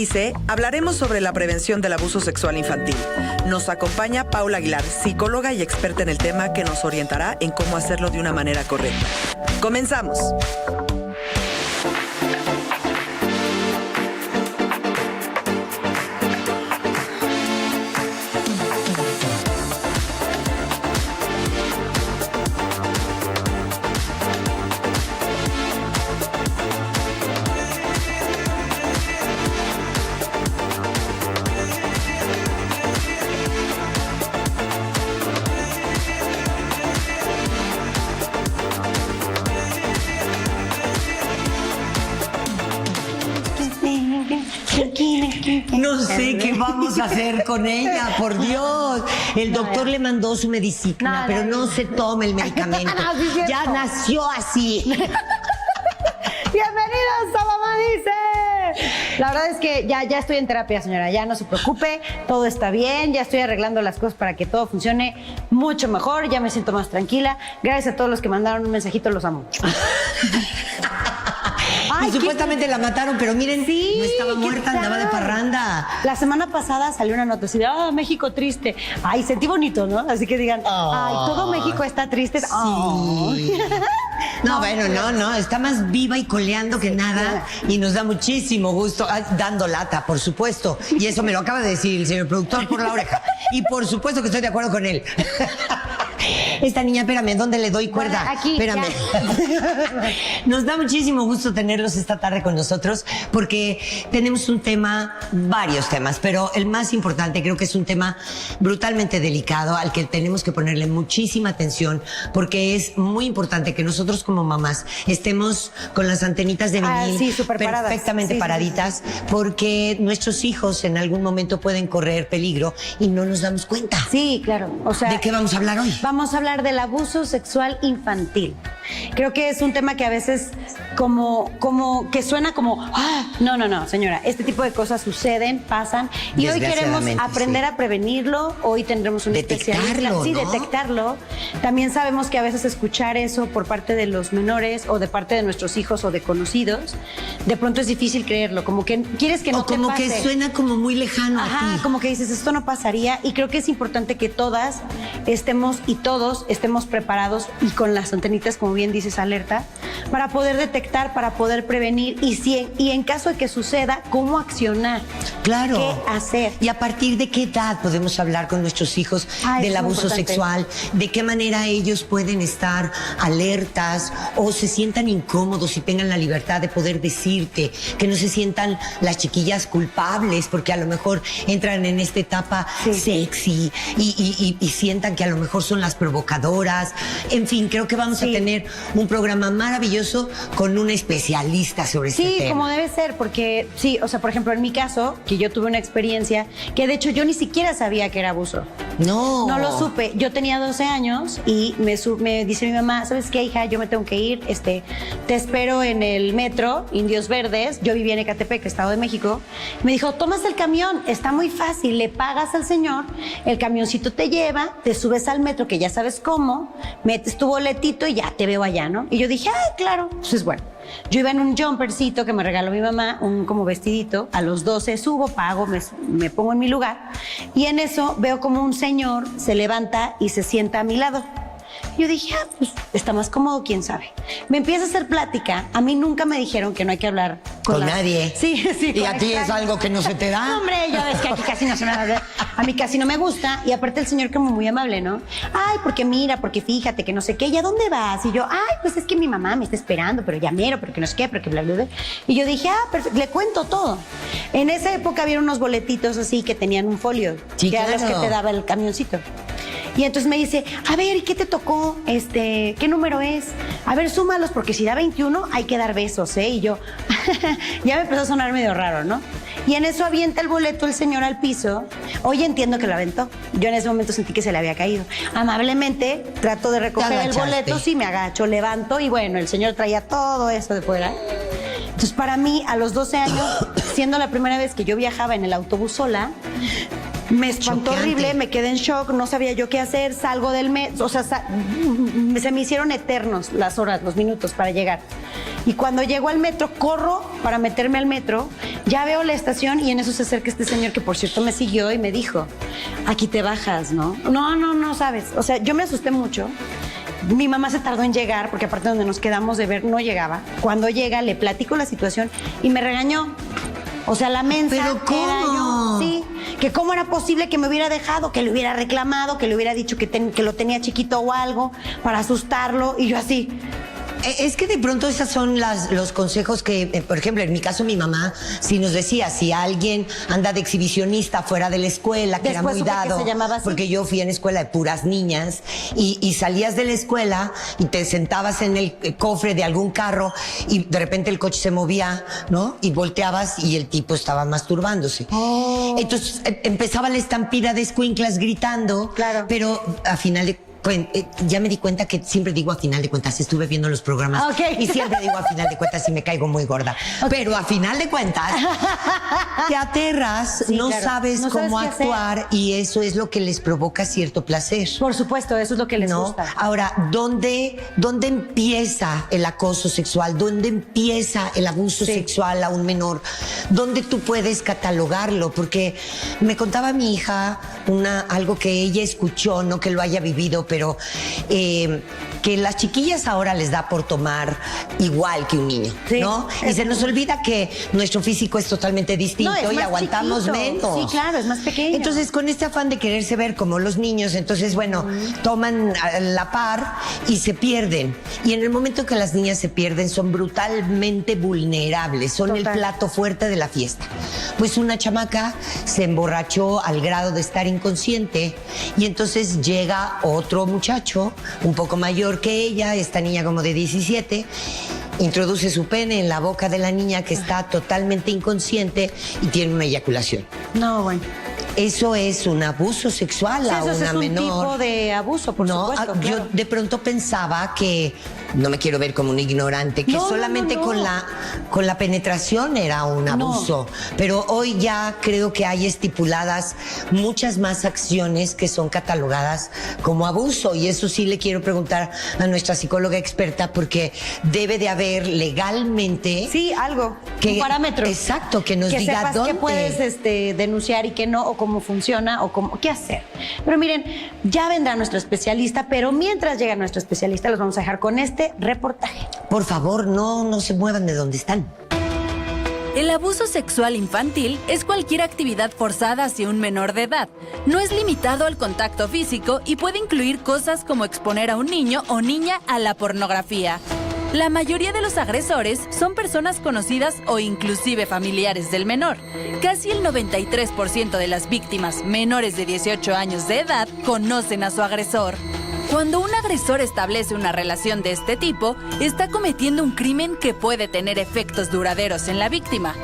Dice, hablaremos sobre la prevención del abuso sexual infantil. Nos acompaña Paula Aguilar, psicóloga y experta en el tema, que nos orientará en cómo hacerlo de una manera correcta. ¡Comenzamos! No sé qué vamos a hacer con ella, por Dios. El doctor le mandó su medicina, pero no se toma el medicamento. Ya nació así. Bienvenidos a Mamá Dice. La verdad es que ya estoy en terapia, señora. Ya no se preocupe, todo está bien. Ya estoy arreglando las cosas para que todo funcione mucho mejor. Ya me siento más tranquila. Gracias a todos los que mandaron un mensajito, los amo. Y supuestamente la mataron, pero miren, sí, no estaba muerta, andaba de parranda. La semana pasada salió una nota así de, México triste. Ay, sentí bonito, ¿no? Así que digan, ay, todo México está triste. Sí. No, bueno, no, está más viva y coleando que nada. Y nos da muchísimo gusto, dando lata, por supuesto. Y eso me lo acaba de decir el señor productor por la oreja. Y por supuesto que estoy de acuerdo con él. Esta niña, espérame, ¿dónde le doy cuerda? Bueno, aquí, espérame. Nos da muchísimo gusto tenerlos esta tarde con nosotros porque tenemos un tema, varios temas, pero el más importante creo que es un tema brutalmente delicado al que tenemos que ponerle muchísima atención porque es muy importante que nosotros como mamás estemos con las antenitas de vinil perfectamente paraditas porque nuestros hijos en algún momento pueden correr peligro y no nos damos cuenta. Sí, claro. O sea, ¿de qué vamos a hablar hoy? Vamos a hablar del abuso sexual infantil. Creo que es un tema que a veces como que suena como, no, señora, este tipo de cosas suceden, pasan, y hoy queremos aprender a prevenirlo. Hoy tendremos un especialista. Sí, ¿no? Detectarlo. También sabemos que a veces escuchar eso por parte de los menores o de parte de nuestros hijos o de conocidos, de pronto es difícil creerlo, como que quieres que no te pase. O como que suena como muy lejano a ti. Como que dices, esto no pasaría, y creo que es importante que todas todos estemos preparados y con las antenitas, como bien dices, alerta, para poder detectar, para poder prevenir y en caso de que suceda, cómo accionar. Claro. ¿Qué hacer? Y a partir de qué edad podemos hablar con nuestros hijos del abuso sexual, de qué manera ellos pueden estar alertas o se sientan incómodos y tengan la libertad de poder decirte, que no se sientan las chiquillas culpables porque a lo mejor entran en esta etapa sexy y sientan que a lo mejor son las provocadoras. En fin, creo que vamos a tener un programa maravilloso con un especialista sobre este tema. Sí, como debe ser, porque sí, o sea, por ejemplo, en mi caso, que yo tuve una experiencia que de hecho yo ni siquiera sabía que era abuso. No lo supe. Yo tenía 12 años y me dice mi mamá, ¿sabes qué, hija? Yo me tengo que ir, te espero en el metro, Indios Verdes. Yo vivía en Ecatepec, Estado de México. Me dijo, tomas el camión, está muy fácil, le pagas al señor, el camioncito te lleva, te subes al metro, que ya sabes cómo, metes tu boletito y ya te veo allá, ¿no? Y yo dije, claro. Entonces, bueno, yo iba en un jumpercito que me regaló mi mamá, un como vestidito. A los 12 subo, pago, me pongo en mi lugar, y en eso veo como un señor se levanta y se sienta a mi lado. Yo dije, pues está más cómodo, quién sabe. Me empieza a hacer plática. A mí nunca me dijeron que no hay que hablar con nadie. Sí. ¿Y a ti es algo que no se te da? No, hombre, ya ves que aquí casi no se me da. A mí casi no me gusta. Y aparte el señor como muy amable, ¿no? Ay, porque mira, porque fíjate que no sé qué. ¿Y a dónde vas? Y yo, pues es que mi mamá me está esperando, pero ya mero, pero que no sé qué, pero que bla, bla, bla. Y yo dije, perfecto, le cuento todo. En esa época había unos boletitos así que tenían un folio. Sí, que claro. eran los que te daba el camioncito. Y entonces me dice, a ver, ¿y qué te tocó? ¿Qué número es? A ver, súmalos, porque si da 21 hay que dar besos, ¿eh? Y yo, ya me empezó a sonar medio raro, ¿no? Y en eso avienta el boleto el señor al piso. Hoy entiendo que lo aventó. Yo en ese momento sentí que se le había caído. Amablemente trato de recoger el boleto, sí, me agacho, levanto y bueno, el señor traía todo eso de fuera. Entonces, para mí, a los 12 años, siendo la primera vez que yo viajaba en el autobús sola, me espantó horrible, me quedé en shock, no sabía yo qué hacer, salgo del metro, o sea, se me hicieron eternos las horas, los minutos para llegar. Y cuando llego al metro, corro para meterme al metro, ya veo la estación y en eso se acerca este señor que por cierto me siguió y me dijo, aquí te bajas, ¿no? No, sabes. O sea, yo me asusté mucho. Mi mamá se tardó en llegar, porque aparte donde nos quedamos de ver no llegaba. Cuando llega, le platico la situación y me regañó. O sea, la mensa. ¿Pero cómo? Era yo. Sí, que cómo era posible que me hubiera dejado, que le hubiera reclamado, que le hubiera dicho que lo tenía chiquito o algo para asustarlo. Y yo así... Es que de pronto esos son los consejos que, por ejemplo, en mi caso mi mamá sí nos decía, si alguien anda de exhibicionista fuera de la escuela, que Después era muy supe que dado, se llamaba así. porque yo fui en escuela de puras niñas, y salías de la escuela y te sentabas en el cofre de algún carro y de repente el coche se movía, ¿no? Y volteabas y el tipo estaba masturbándose. Oh. Entonces empezaba la estampida de escuinclas gritando, Claro. pero a final de ya me di cuenta que siempre digo a final de cuentas, estuve viendo los programas Ok. y siempre digo a final de cuentas y me caigo muy gorda. Pero a final de cuentas te aterras, Sí, no claro. sabes No sabes cómo qué hacer. actuar y eso es lo que les provoca cierto placer. Por supuesto, eso es lo que les ¿No? gusta. Ahora, ¿dónde empieza el acoso sexual? ¿Dónde empieza el abuso Sí. sexual a un menor? ¿Dónde tú puedes catalogarlo? Porque me contaba mi hija algo que ella escuchó, no que lo haya vivido, pero que las chiquillas ahora les da por tomar igual que un niño, Sí. ¿no? Y se nos olvida que nuestro físico es totalmente distinto No, es y más aguantamos chiquito. menos. Sí, claro, es más pequeño. Entonces, con este afán de quererse ver como los niños, entonces, bueno, toman a la par y se pierden. Y en el momento que las niñas se pierden, son brutalmente vulnerables, son Total. el plato fuerte de la fiesta. Pues una chamaca se emborrachó al grado de estar inconsciente y entonces llega otro muchacho, un poco mayor que ella, esta niña como de 17, introduce su pene en la boca de la niña que está totalmente inconsciente y tiene una eyaculación. No, bueno. Eso es un abuso sexual Sí, a eso una es un menor. tipo de abuso, por No, supuesto. yo claro. de pronto pensaba que, no me quiero ver como un ignorante, que No, solamente no. con la penetración era un abuso. Pero hoy ya creo que hay estipuladas muchas más acciones que son catalogadas como abuso. Y eso sí le quiero preguntar a nuestra psicóloga experta, porque debe de haber legalmente... Sí, algo. Un parámetro. Exacto, que nos que diga sepas dónde. qué puedes denunciar y qué no, o cómo funciona, o qué hacer. Pero miren, ya vendrá nuestro especialista, pero mientras llega nuestro especialista, los vamos a dejar con este reportaje. Por favor, no se muevan de donde están. El abuso sexual infantil es cualquier actividad forzada hacia un menor de edad. No es limitado al contacto físico y puede incluir cosas como exponer a un niño o niña a la pornografía. La mayoría de los agresores son personas conocidas o inclusive familiares del menor. Casi el 93% de las víctimas menores de 18 años de edad conocen a su agresor. Cuando un agresor establece una relación de este tipo, está cometiendo un crimen que puede tener efectos duraderos en la víctima.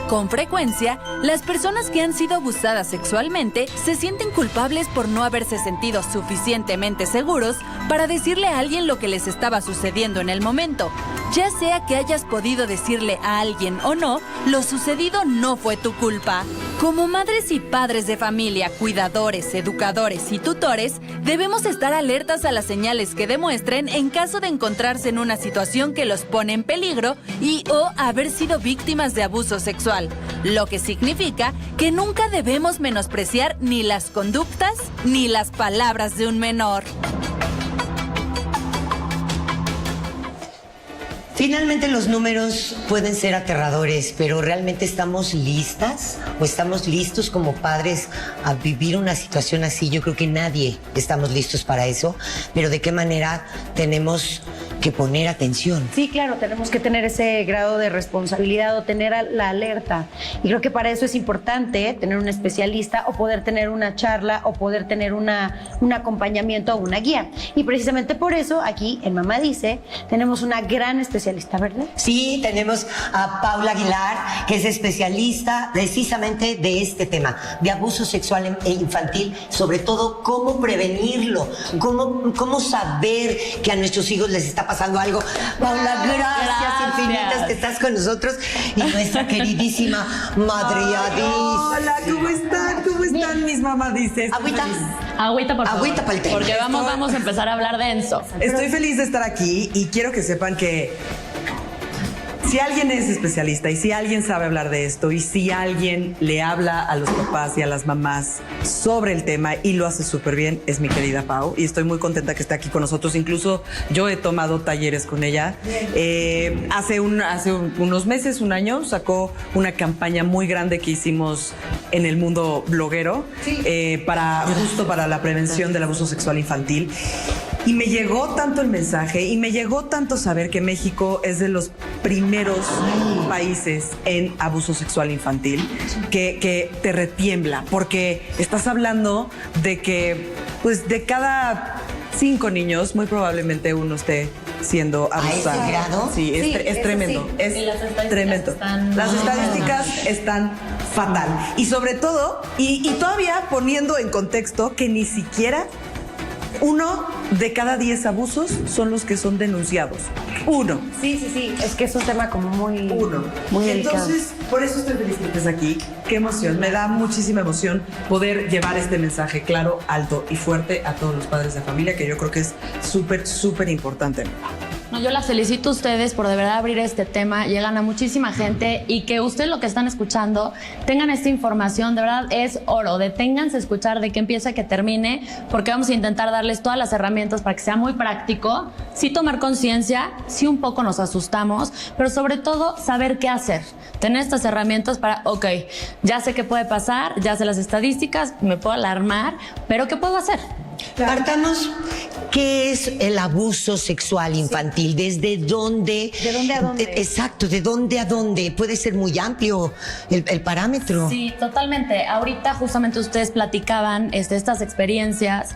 Con frecuencia, las personas que han sido abusadas sexualmente se sienten culpables por no haberse sentido suficientemente seguros para decirle a alguien lo que les estaba sucediendo en el momento. Ya sea que hayas podido decirle a alguien o no, lo sucedido no fue tu culpa. Como madres y padres de familia, cuidadores, educadores y tutores, debemos estar alertas a las señales que demuestren en caso de encontrarse en una situación que los pone en peligro y o haber sido víctimas de abuso sexual, lo que significa que nunca debemos menospreciar ni las conductas ni las palabras de un menor. Finalmente los números pueden ser aterradores, pero ¿realmente estamos listas o estamos listos como padres a vivir una situación así? Yo creo que nadie estamos listos para eso, pero ¿de qué manera tenemos que poner atención? Sí, claro, tenemos que tener ese grado de responsabilidad o tener la alerta. Y creo que para eso es importante tener un especialista o poder tener una charla o poder tener un acompañamiento o una guía. Y precisamente por eso aquí en Mamá Dice tenemos una gran especialista, ¿verdad? Sí, tenemos a Paula Aguilar, que es especialista precisamente de este tema, de abuso sexual e infantil, sobre todo cómo prevenirlo, cómo saber que a nuestros hijos les está pasando algo. Paula, gracias infinitas que estás con nosotros y nuestra queridísima Madre Adis. Hola, ¿cómo están? ¿Cómo están mis mamás? Dices. Agüita. Agüita, por favor. Agüita para el té. Porque vamos a empezar a hablar denso. Estoy feliz de estar aquí y quiero que sepan que Si alguien es especialista y si alguien sabe hablar de esto y si alguien le habla a los papás y a las mamás sobre el tema y lo hace súper bien, es mi querida Pau. Y estoy muy contenta que esté aquí con nosotros. Incluso yo he tomado talleres con ella. Hace unos meses, un año, sacó una campaña muy grande que hicimos en el mundo bloguero justo para la prevención del abuso sexual infantil. Y me llegó tanto el mensaje y me llegó tanto saber que México es de los primeros países en abuso sexual infantil que te retiembla, porque estás hablando de que pues de cada 5 niños muy probablemente uno esté siendo abusado. ¿A ese grado? Sí, es tremendo. Sí. Es tremendo. Las estadísticas están fatal. Y sobre todo, y todavía poniendo en contexto que ni siquiera 1 de cada 10 abusos son los que son denunciados. 1. Sí. Es que es un tema como muy delicado. Entonces, por eso estoy feliz que estés aquí. Qué emoción. Me da muchísima emoción poder llevar este mensaje claro, alto y fuerte a todos los padres de familia, que yo creo que es súper, súper importante. No, yo las felicito a ustedes por de verdad abrir este tema, llegan a muchísima gente y que ustedes lo que están escuchando tengan esta información, de verdad es oro, deténganse a escuchar de qué empieza a que termine, porque vamos a intentar darles todas las herramientas para que sea muy práctico, sí tomar conciencia, sí un poco nos asustamos, pero sobre todo saber qué hacer, tener estas herramientas para, ok, ya sé qué puede pasar, ya sé las estadísticas, me puedo alarmar, pero ¿qué puedo hacer? Partamos, ¿qué es el abuso sexual infantil? ¿Desde dónde? ¿De dónde a dónde? Exacto, ¿de dónde a dónde? Puede ser muy amplio el parámetro. Sí, totalmente. Ahorita justamente ustedes platicaban estas experiencias,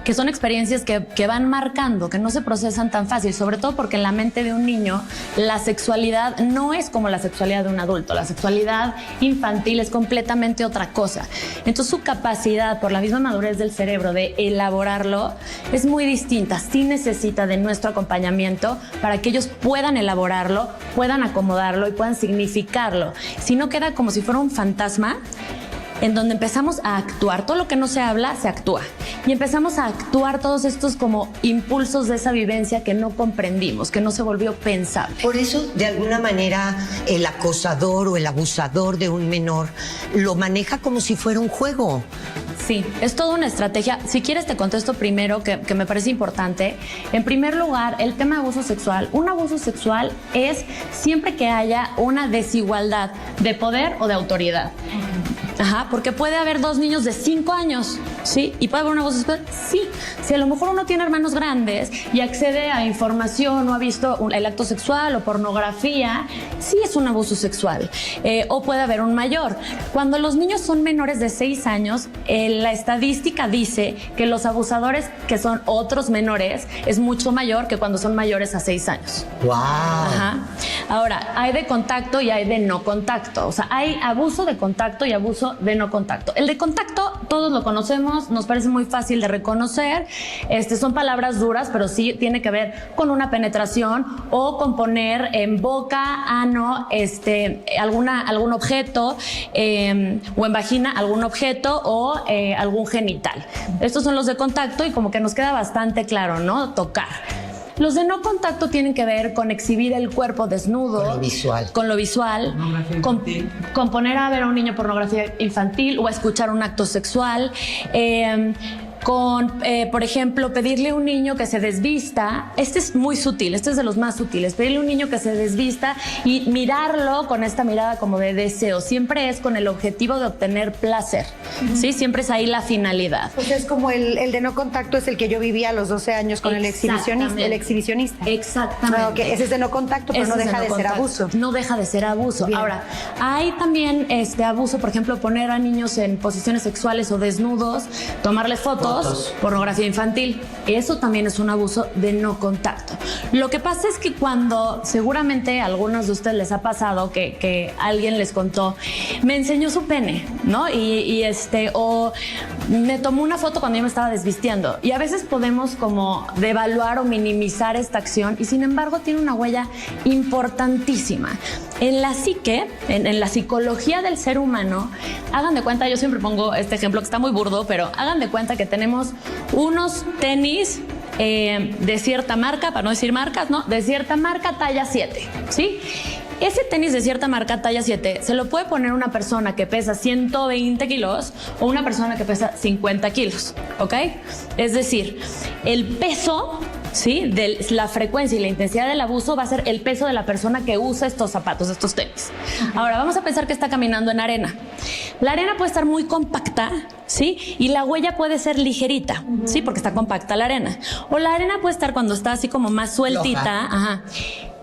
que son experiencias que van marcando, que no se procesan tan fácil, sobre todo porque en la mente de un niño la sexualidad no es como la sexualidad de un adulto, la sexualidad infantil es completamente otra cosa. Entonces su capacidad, por la misma madurez del cerebro, de elaborarlo es muy distinta. Sí necesita de nuestro acompañamiento para que ellos puedan elaborarlo, puedan acomodarlo y puedan significarlo. Si no queda como si fuera un fantasma, en donde empezamos a actuar, todo lo que no se habla, se actúa. Y empezamos a actuar todos estos como impulsos de esa vivencia que no comprendimos, que no se volvió pensable. Por eso, de alguna manera, el acosador o el abusador de un menor lo maneja como si fuera un juego. Sí, es toda una estrategia. Si quieres te contesto primero, que me parece importante. En primer lugar, el tema de abuso sexual. Un abuso sexual es siempre que haya una desigualdad de poder o de autoridad. Ajá, porque puede haber 2 niños de 5 años, ¿sí? ¿Y puede haber un abuso sexual? Sí. Si a lo mejor uno tiene hermanos grandes y accede a información o ha visto el acto sexual o pornografía, sí es un abuso sexual. O puede haber un mayor. Cuando los niños son menores de 6 años, la estadística dice que los abusadores que son otros menores es mucho mayor que cuando son mayores a 6 años. ¡Wow! Ajá. Ahora, hay de contacto y hay de no contacto. O sea, hay abuso de contacto y abuso de no contacto. El de contacto todos lo conocemos, nos parece muy fácil de reconocer. Son palabras duras, pero sí tiene que ver con una penetración o con poner en boca, ano, algún objeto o en vagina algún objeto o algún genital. Estos son los de contacto y como que nos queda bastante claro, ¿no? Tocar. Los de no contacto tienen que ver con exhibir el cuerpo desnudo. Con lo visual. Con poner a ver a un niño pornografía infantil o a escuchar un acto sexual. Por ejemplo, pedirle a un niño que se desvista. Este es muy sutil, este es de los más sutiles. Pedirle a un niño que se desvista y mirarlo con esta mirada como de deseo. Siempre es con el objetivo de obtener placer. ¿Sí? Siempre es ahí la finalidad. Pues es como el de no contacto, es el que yo vivía a los 12 años con el exhibicionista. Exactamente. Ah, okay. Ese es de no contacto, pero no deja de ser abuso. No deja de ser abuso. Bien. Ahora, hay también abuso, por ejemplo, poner a niños en posiciones sexuales o desnudos, tomarle fotos, pornografía infantil. Eso también es un abuso de no contacto. Lo que pasa es que cuando seguramente a algunos de ustedes les ha pasado que alguien les contó, me enseñó su pene, ¿no? O me tomó una foto cuando yo me estaba desvistiendo. Y a veces podemos como devaluar o minimizar esta acción y sin embargo tiene una huella importantísima. En la psique, en la psicología del ser humano, hagan de cuenta, yo siempre pongo este ejemplo que está muy burdo, pero hagan de cuenta que tenemos unos tenis de cierta marca, para no decir marcas, ¿no? De cierta marca, talla 7, ¿sí? ese tenis de cierta marca, talla 7, se lo puede poner una persona que pesa 120 kilos o una persona que pesa 50 kilos, ¿ok? Es decir, el peso, ¿sí?, de la frecuencia y la intensidad del abuso va a ser el peso de la persona que usa estos zapatos, estos tenis. Ahora, vamos a pensar que está caminando en arena. La arena puede estar muy compacta, ¿sí? Y la huella puede ser ligerita, ¿sí? Porque está compacta la arena. O la arena puede estar cuando está así como más sueltita, ajá,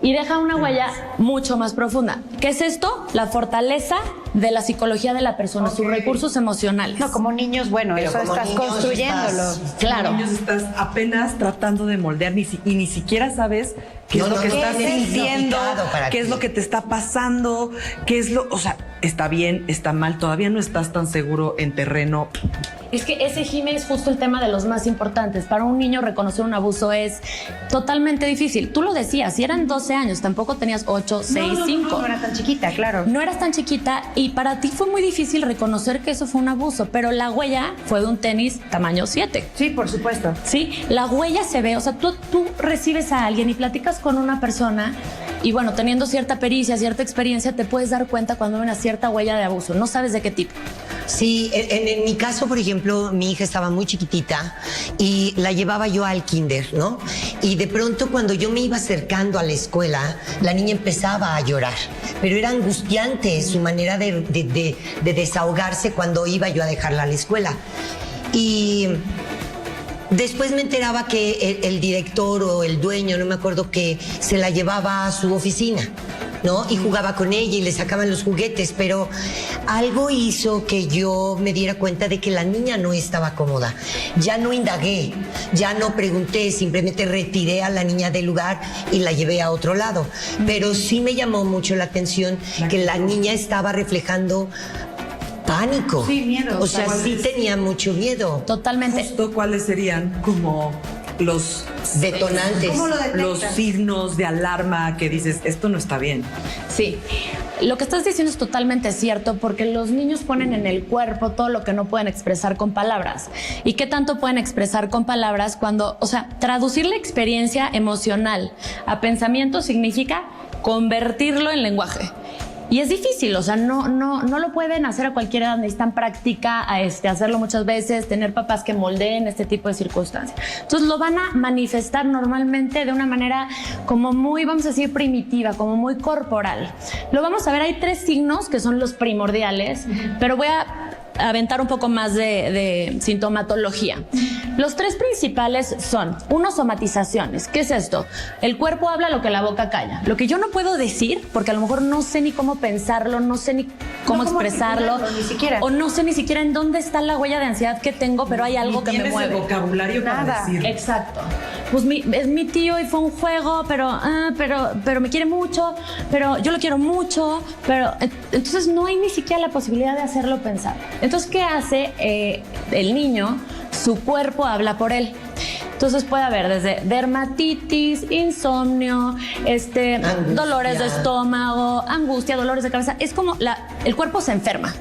y deja una huella mucho más profunda. ¿Qué es esto? La fortaleza de la psicología de la persona, sus recursos emocionales. No, como niños, bueno, Pero eso como estás niños construyéndolo. Claro. Niños, estás apenas tratando de moldear y ni siquiera sabes qué es lo que estás tienes sintiendo, significado para qué ti. es lo que te está pasando, qué es lo, o sea, está bien, está mal, todavía no estás tan seguro en terreno. Es que ese, Jimé, es justo el tema de los más importantes. Para un niño reconocer un abuso es totalmente difícil. Tú lo decías, si eran 12 años, tampoco tenías 8, 6, 5. No era tan chiquita, claro. No eras tan chiquita y para ti fue muy difícil reconocer que eso fue un abuso, pero la huella fue de un tenis tamaño 7. Sí, por supuesto. Sí, la huella se ve, o sea, tú recibes a alguien y platicas con una persona y bueno, teniendo cierta pericia, cierta experiencia, te puedes dar cuenta cuando hay una cierta huella de abuso, no sabes de qué tipo. Sí, en mi caso, por ejemplo, mi hija estaba muy chiquitita y la llevaba yo al kinder, ¿no? Y de pronto cuando yo me iba acercando a la escuela, la niña empezaba a llorar, pero era angustiante su manera de desahogarse cuando iba yo a dejarla a la escuela. Y después me enteraba que el director o el dueño, no me acuerdo, que se la llevaba a su oficina, ¿no? Y jugaba con ella y le sacaban los juguetes, pero algo hizo que yo me diera cuenta de que la niña no estaba cómoda. Ya no indagué, ya no pregunté, simplemente retiré a la niña del lugar y la llevé a otro lado. Pero sí me llamó mucho la atención que la niña estaba reflejando pánico. Sí, miedo. O sea, sí tenía mucho miedo. Totalmente. Justo, ¿cuáles serían como los Detonantes. ¿Cómo lo detectas? los signos de alarma que dices, esto no está bien? Sí, lo que estás diciendo es totalmente cierto porque los niños ponen en el cuerpo todo lo que no pueden expresar con palabras. ¿Y qué tanto pueden expresar con palabras cuando, o sea, traducir la experiencia emocional a pensamiento significa convertirlo en lenguaje? Y es difícil, o sea, no lo pueden hacer a cualquier edad, necesitan práctica, hacerlo muchas veces, tener papás que moldeen este tipo de circunstancias. Entonces lo van a manifestar normalmente de una manera como muy, vamos a decir, primitiva, como muy corporal. Lo vamos a ver, hay 3 signos que son los primordiales, pero voy a aventar un poco más de sintomatología. Los 3 principales son, 1, somatizaciones. ¿Qué es esto? El cuerpo habla lo que la boca calla. Lo que yo no puedo decir, porque a lo mejor no sé ni cómo pensarlo, no sé ni cómo expresarlo, ni siquiera. o no sé ni siquiera en dónde está la huella de ansiedad que tengo, pero hay algo que me Tienes mueve. el vocabulario para Nada. decirlo. Exacto. Pues es mi tío y fue un juego, pero me quiere mucho, pero yo lo quiero mucho, pero entonces no hay ni siquiera la posibilidad de hacerlo pensar. Entonces, ¿qué hace el niño? Su cuerpo habla por él. Entonces puede haber desde dermatitis, insomnio, dolores de estómago, angustia, dolores de cabeza. Es como el cuerpo se enferma.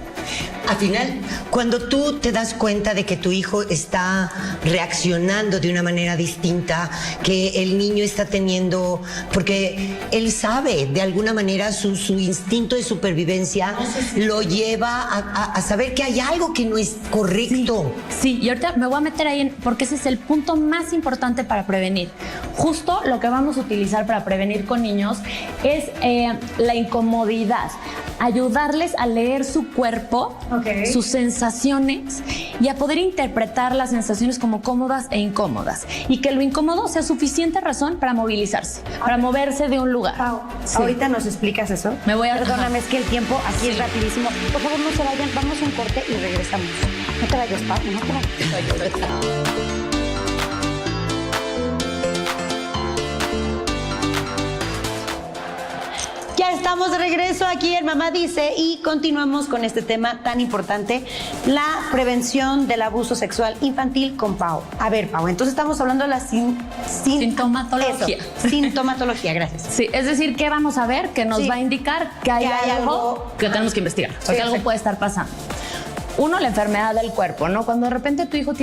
Al final, cuando tú te das cuenta de que tu hijo está reaccionando de una manera distinta, que el niño está teniendo, porque él sabe, de alguna manera su instinto de supervivencia lo lleva a saber que hay algo que no es correcto. Sí, y ahorita me voy a meter ahí porque ese es el punto más importante para prevenir. Justo lo que vamos a utilizar para prevenir con niños es la incomodidad. Ayudarles a leer su cuerpo, sus sensaciones y a poder interpretar las sensaciones como cómodas e incómodas. Y que lo incómodo sea suficiente razón para movilizarse, para moverse de un lugar. Pau, Sí. ahorita nos explicas eso. Perdóname, es que el tiempo aquí es rapidísimo. Por favor, no se vayan, vamos a un corte y regresamos. No te vayas, Pau, no te vayas. Ya estamos de regreso aquí en Mamá Dice y continuamos con este tema tan importante, la prevención del abuso sexual infantil con Pau. A ver, Pau, entonces estamos hablando de la Sintomatología. Eso, sintomatología, gracias. Sí, es decir, ¿qué vamos a ver? Que nos Sí. va a indicar que hay Que hay algo algo que tenemos que investigar, porque algo exacto. puede estar pasando. uno, la enfermedad del cuerpo, ¿no? Cuando de repente tu hijo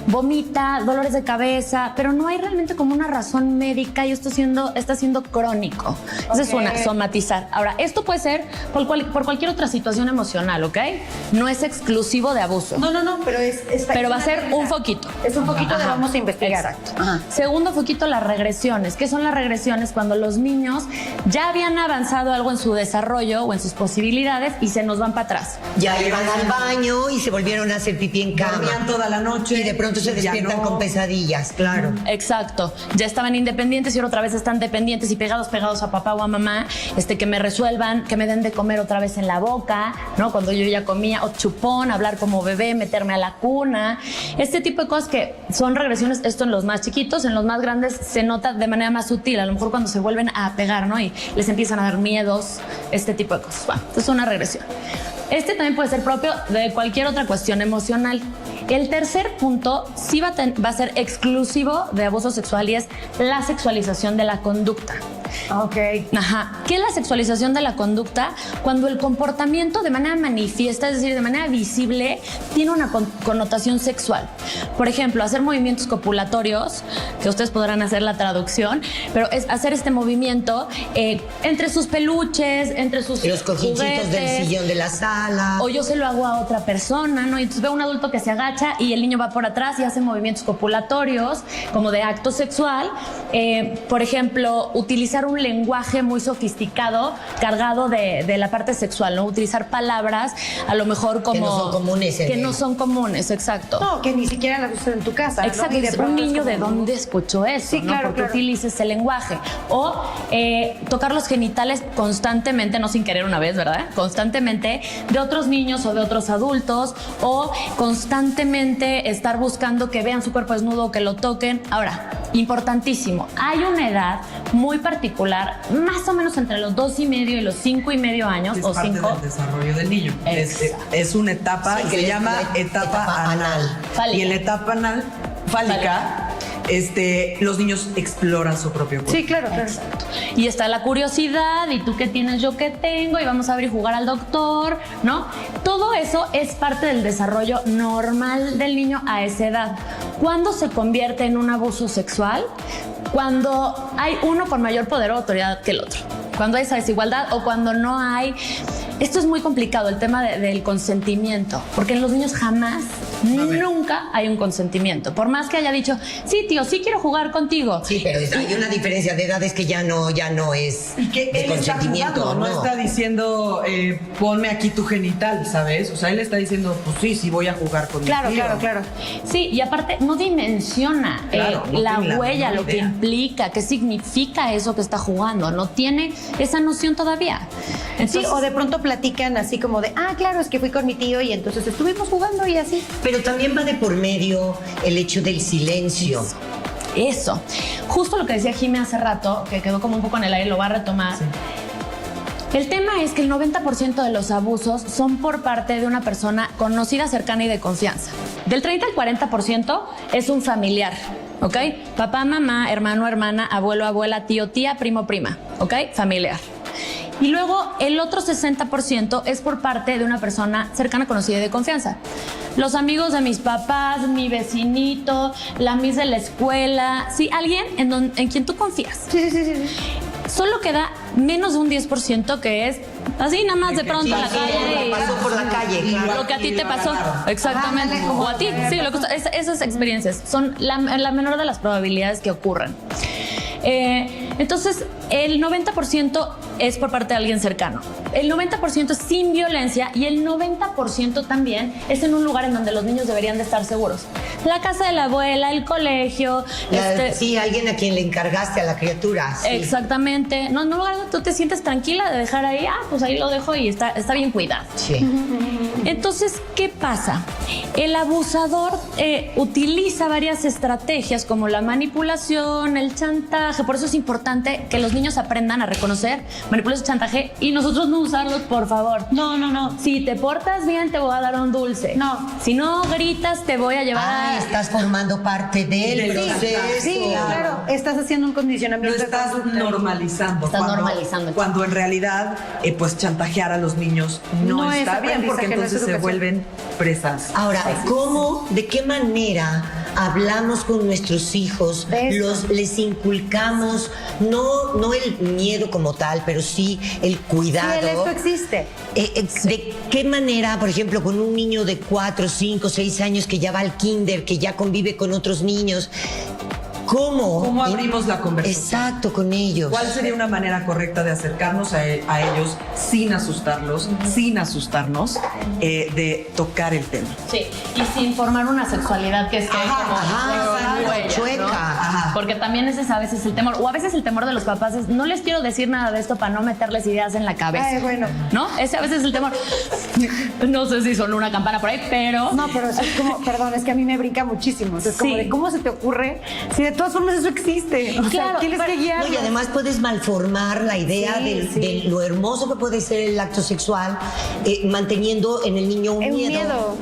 vomita, dolores de cabeza, pero no hay realmente como una razón médica y esto está siendo crónico. Esa es una, somatizar. Ahora, esto puede ser por cualquier otra situación emocional, ¿ok? No es exclusivo de abuso. No, pero va a ser un foquito. Es un foquito que vamos a investigar. Exacto. Segundo foquito, las regresiones. ¿Qué son las regresiones? Cuando los niños ya habían avanzado algo en su desarrollo o en sus posibilidades y se nos van para atrás. Ya iban al baño y se volvieron a hacer pipí en cama. Dormían toda la noche. Y de pronto se despiertan con pesadillas, claro. Exacto. Ya estaban independientes y ahora otra vez están dependientes y pegados a papá o a mamá, que me resuelvan, que me den de comer otra vez en la boca, ¿no? Cuando yo ya comía, o chupón, hablar como bebé, meterme a la cuna. Este tipo de cosas que son regresiones, esto en los más chiquitos, en los más grandes se nota de manera más sutil, a lo mejor cuando se vuelven a pegar, ¿no? Y les empiezan a dar miedos, este tipo de cosas. Bueno, esto es una regresión. Este también puede ser propio de cualquier otra cuestión emocional. El tercer punto sí va a ser exclusivo de abuso sexual y es la sexualización de la conducta. Ok. Ajá. ¿Qué es la sexualización de la conducta? Cuando el comportamiento de manera manifiesta, es decir, de manera visible, tiene una connotación sexual. Por ejemplo, hacer movimientos copulatorios, que ustedes podrán hacer la traducción, pero es hacer este movimiento entre sus peluches, entre sus los cojincitos juguetes, del sillón de la sala. O yo se lo hago a otra persona, ¿no? Y entonces veo a un adulto que se agacha y el niño va por atrás y hace movimientos copulatorios, como de acto sexual. Por ejemplo, utilizar un lenguaje muy sofisticado, cargado de la parte sexual, ¿no? Utilizar palabras, a lo mejor como... Que no son comunes. Que no son comunes, exacto. No, que ni siquiera las usas en tu casa. Exacto. ¿no? Y Un niño de dónde escuchó eso, sí, ¿no? Claro, Porque utiliza ese lenguaje. O tocar los genitales constantemente, no sin querer una vez, ¿verdad? Constantemente, de otros niños o de otros adultos, o constantemente estar buscando que vean su cuerpo desnudo o que lo toquen. Ahora, importantísimo, hay una edad muy particular, más o menos entre los 2,5 y los 5,5 años, Es o parte 5. del desarrollo del niño. Es una etapa que se llama etapa anal. Fálica. Y en la etapa anal, fálica, los niños exploran su propio cuerpo. Sí, claro. Exacto. Y está la curiosidad, y tú qué tienes, yo qué tengo, y vamos a ver y jugar al doctor, ¿no? Todo eso es parte del desarrollo normal del niño a esa edad. ¿Cuándo se convierte en un abuso sexual? Cuando hay uno con mayor poder o autoridad que el otro. Cuando hay esa desigualdad o cuando no hay... Esto es muy complicado, el tema del consentimiento, porque en los niños jamás, nunca hay un consentimiento. Por más que haya dicho, sí, tío, sí quiero jugar contigo. Sí, pero hay una diferencia de edades que ya no es Y que de él está consentimiento, jugando, no está diciendo, ponme aquí tu genital, ¿sabes? O sea, él está diciendo, pues sí, voy a jugar con Claro. Sí, y aparte no dimensiona Claro, no la tiene la huella, menor lo que idea. implica, qué significa eso que está jugando. No tiene esa noción todavía. Entonces, Sí, o de pronto platican así como de, claro, es que fui con mi tío y entonces estuvimos jugando y así. Pero también va de por medio el hecho del silencio. Eso. Justo lo que decía Jimé hace rato, que quedó como un poco en el aire, lo va a retomar. Sí. El tema es que el 90% de los abusos son por parte de una persona conocida, cercana y de confianza. Del 30 al 40% es un familiar, ¿ok? Papá, mamá, hermano, hermana, abuelo, abuela, tío, tía, primo, prima, ¿ok? Familiar. Y luego el otro 60% es por parte de una persona cercana, conocida y de confianza. Los amigos de mis papás, mi vecinito, la miss de la escuela, sí, alguien en quien tú confías. Sí. Solo queda menos de un 10% que es así nada más de pronto en la calle. Pasó por la calle, claro. Lo que a ti Y te lo pasó. agarraron. Exactamente. Ándale, como O a ti. Sí, esas experiencias son la menor de las probabilidades que ocurran. Entonces, el 90% es por parte de alguien cercano. El 90% es sin violencia y el 90% también es en un lugar en donde los niños deberían de estar seguros. La casa de la abuela, el colegio. Sí, alguien a quien le encargaste a la criatura. Sí. Exactamente. No, en un lugar donde tú te sientes tranquila de dejar ahí, pues ahí lo dejo y está bien cuidado. Sí. Entonces, ¿qué pasa? El abusador utiliza varias estrategias como la manipulación, el chantaje. Por eso es importante que los niños aprendan a reconocer manipulación, chantaje y nosotros no usarlos, por favor. No. Si te portas bien, te voy a dar un dulce. No. Si no gritas, te voy a llevar Estás formando parte del proceso. Sí, claro. Estás haciendo un Lo condicionamiento. estás normalizando. Estás normalizando. Cuando en realidad, pues chantajear a los niños no es está bien, porque aprendizaje, no es entonces se educación. vuelven presas. Ahora, ¿cómo, de qué manera hablamos con nuestros hijos? De eso. Les inculcamos, no el miedo como tal, pero sí el cuidado. Sí, esto existe. ¿De qué manera, por ejemplo, con un niño de 4, 5, 6 años que ya va al kinder, que ya convive con otros niños? ¿Cómo abrimos la conversación? Exacto, con ellos. ¿Cuál sería una manera correcta de acercarnos a ellos sin asustarlos, sin asustarnos, de tocar el tema? Sí, y sin formar una sexualidad que esté chueca. ¿no? Porque también ese es a veces el temor, o a veces el temor de los papás es, no les quiero decir nada de esto para no meterles ideas en la cabeza. Ay, bueno. ¿No? Ese a veces es el temor. No sé si son una campana por ahí, pero... No, pero eso es como, perdón, es que a mí me brinca muchísimo. O sea, es como Sí. de cómo se te ocurre si de todas formas eso existe. O sea, Claro, tienes que guiar. No, y además puedes malformar la idea Sí, de lo hermoso que puede ser el acto sexual, manteniendo en el niño un miedo.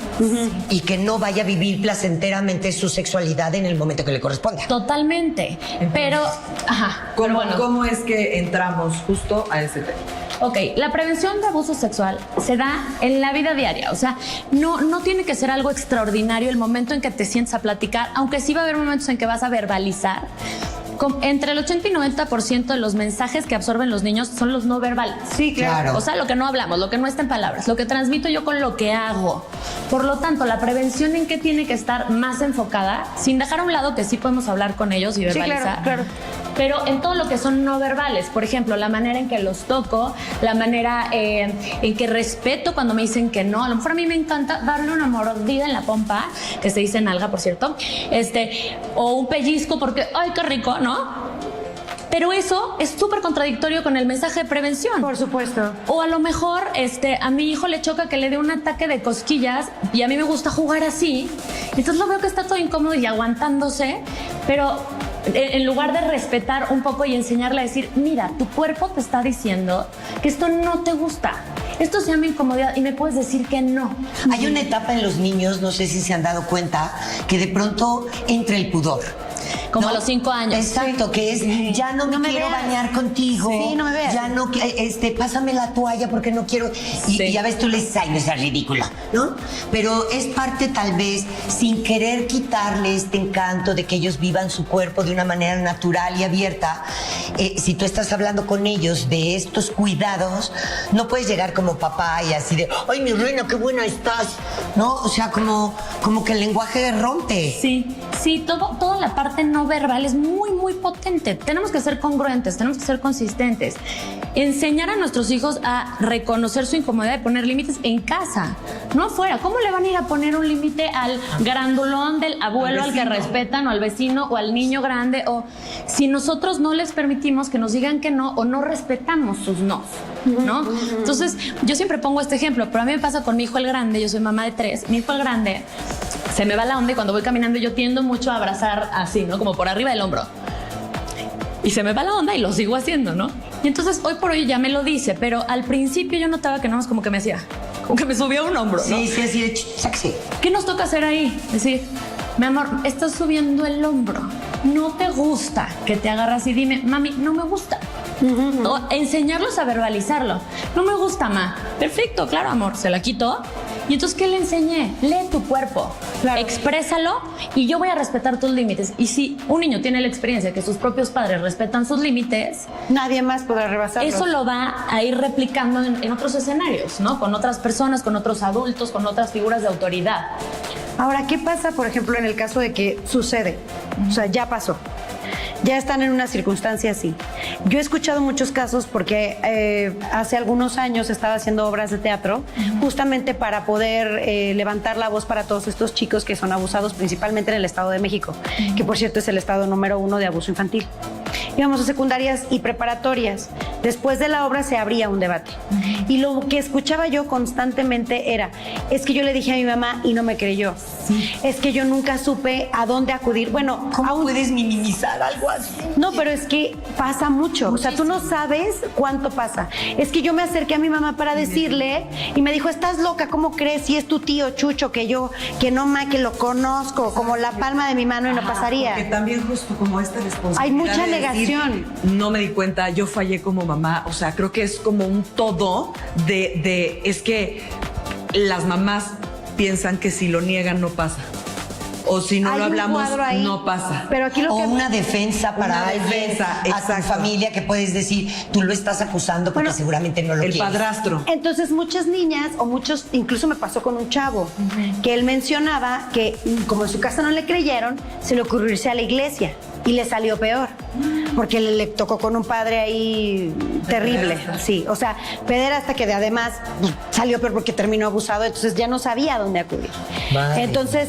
Y que no vaya a vivir placenteramente su sexualidad en el momento que le corresponda. Totalmente. Pero, ajá. ¿Cómo, pero bueno. ¿Cómo es que entramos justo a ese tema? Ok, la prevención de abuso sexual se da en la vida diaria, o sea, no tiene que ser algo extraordinario el momento en que te sientes a platicar, aunque sí va a haber momentos en que vas a verbalizar. Entre el 80 y 90% de los mensajes que absorben los niños son los no verbales. Sí, claro. O sea, lo que no hablamos, lo que no está en palabras, lo que transmito yo con lo que hago. Por lo tanto, la prevención en qué tiene que estar más enfocada, sin dejar a un lado que sí podemos hablar con ellos y verbalizar. Sí, claro. Pero en todo lo que son no verbales, por ejemplo, la manera en que los toco, la manera en que respeto cuando me dicen que no. A lo mejor a mí me encanta darle una mordida en la pompa, que se dice nalga, por cierto, o un pellizco porque, ay, qué rico, ¿no? Pero eso es súper contradictorio con el mensaje de prevención. Por supuesto. O a lo mejor a mi hijo le choca que le dé un ataque de cosquillas y a mí me gusta jugar así. Entonces lo veo que está todo incómodo y aguantándose, pero en lugar de respetar un poco y enseñarle a decir, mira, tu cuerpo te está diciendo que esto no te gusta. Esto se llama incomodidad y me puedes decir que no. Hay una etapa en los niños, no sé si se han dado cuenta, que de pronto entra el pudor. Como a los 5 años. Exacto, que es, ya no me quiero veas. bañar contigo. Sí, no me veas. Ya no, pásame la toalla porque no quiero. Y ya ves, tú le dices, ay, no seas ridículo, ¿no? Pero es parte, tal vez, sin querer quitarle este encanto de que ellos vivan su cuerpo de una manera natural y abierta. Si tú estás hablando con ellos de estos cuidados, no puedes llegar como papá y así de, ay, mi reina, qué buena estás, ¿no? O sea, como que el lenguaje rompe. Sí, toda la parte no verbal es muy, muy potente. Tenemos que ser congruentes, tenemos que ser consistentes. Enseñar a nuestros hijos a reconocer su incomodidad de poner límites en casa, no afuera. ¿Cómo le van a ir a poner un límite al grandulón del abuelo al que respetan, o al vecino, o al niño grande? O si nosotros no les permitimos que nos digan que no, o no respetamos sus nos, ¿no? Entonces, yo siempre pongo este ejemplo, pero a mí me pasa con mi hijo el grande. Yo soy mamá de 3. Mi hijo el grande se me va la onda y cuando voy caminando yo tiendo mucho a abrazar así, ¿no? Como por arriba del hombro. Y se me va la onda y lo sigo haciendo, ¿no? Y entonces hoy por hoy ya me lo dice, pero al principio yo notaba que no, es como que me hacía, como que me subía un hombro, ¿no? Sí, así de sexy. ¿Qué nos toca hacer ahí? Decir, mi amor, estás subiendo el hombro. No te gusta que te agarras y dime, mami, no me gusta. O enseñarlos a verbalizarlo. No me gusta, ma. Perfecto, claro, amor. Se la quitó. Y entonces, ¿qué le enseñé? Lee tu cuerpo. Claro. Exprésalo y yo voy a respetar tus límites. Y si un niño tiene la experiencia que sus propios padres respetan sus límites, nadie más podrá rebasarlos. eso lo va a ir replicando en otros escenarios, ¿no? Con otras personas, con otros adultos, con otras figuras de autoridad. Ahora, ¿qué pasa, por ejemplo, en el caso de que sucede? O sea, ya pasó. Ya están en una circunstancia así. Yo he escuchado muchos casos porque hace algunos años estaba haciendo obras de teatro justamente para poder levantar la voz para todos estos chicos que son abusados principalmente en el Estado de México, que por cierto es el estado número 1 de abuso infantil. íbamos a secundarias y preparatorias. Después de la obra se abría un debate. Y lo que escuchaba yo constantemente era, es que yo le dije a mi mamá y no me creyó. Es que yo nunca supe a dónde acudir. Bueno, ¿Cómo puedes minimizar algo así? no, pero es que pasa mucho. O sea, tú no sabes cuánto pasa. Es que yo me acerqué a mi mamá para decirle y me dijo, estás loca, ¿cómo crees? Si es tu tío Chucho, que lo conozco como la palma de mi mano y no pasaría. Porque también justo como esta responsabilidad. Hay mucha de decir, negación. no me di cuenta, yo fallé como mamá. O sea, creo que es como un todo es que las mamás piensan que si lo niegan no pasa. O si no Hay lo un hablamos, cuadro ahí, no pasa. Pero aquí lo O que una defensa para Una alguien, defensa, a tu exacto. familia, que puedes decir, tú lo estás acusando porque Bueno, seguramente no lo El quieres. padrastro. Entonces muchas niñas o muchos, incluso me pasó con un chavo, que él mencionaba que como en su casa no le creyeron, se le ocurrió irse a la iglesia y le salió peor, porque le tocó con un padre ahí terrible, sí, o sea, pederasta que además salió peor porque terminó abusado, entonces ya no sabía a dónde acudir. Vale. Entonces,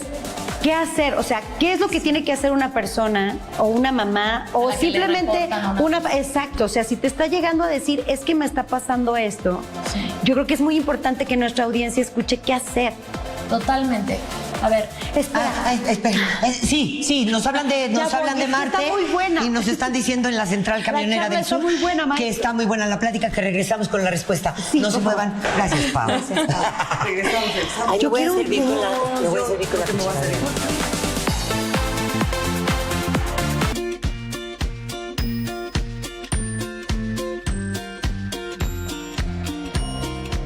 ¿qué hacer? O sea, ¿qué es lo que tiene que hacer una persona o una mamá o la que le simplemente reportan una- exacto, o sea, si te está llegando a decir, es que me está pasando esto, yo creo que es muy importante que nuestra audiencia escuche qué hacer. Totalmente. A ver, Espera. Espera. Sí, nos hablan de Ya voy, Marte. está muy buena. Y nos están diciendo en la central camionera charla del está sur muy buena, Mike. que está muy buena la plática, que regresamos con la respuesta. Sí, no se por favor. muevan. Gracias, Pau. Regresamos. Ay, Yo me voy a quiero un servir con la- me voy a Yo servir con la creo que me voy a cuchara. servir.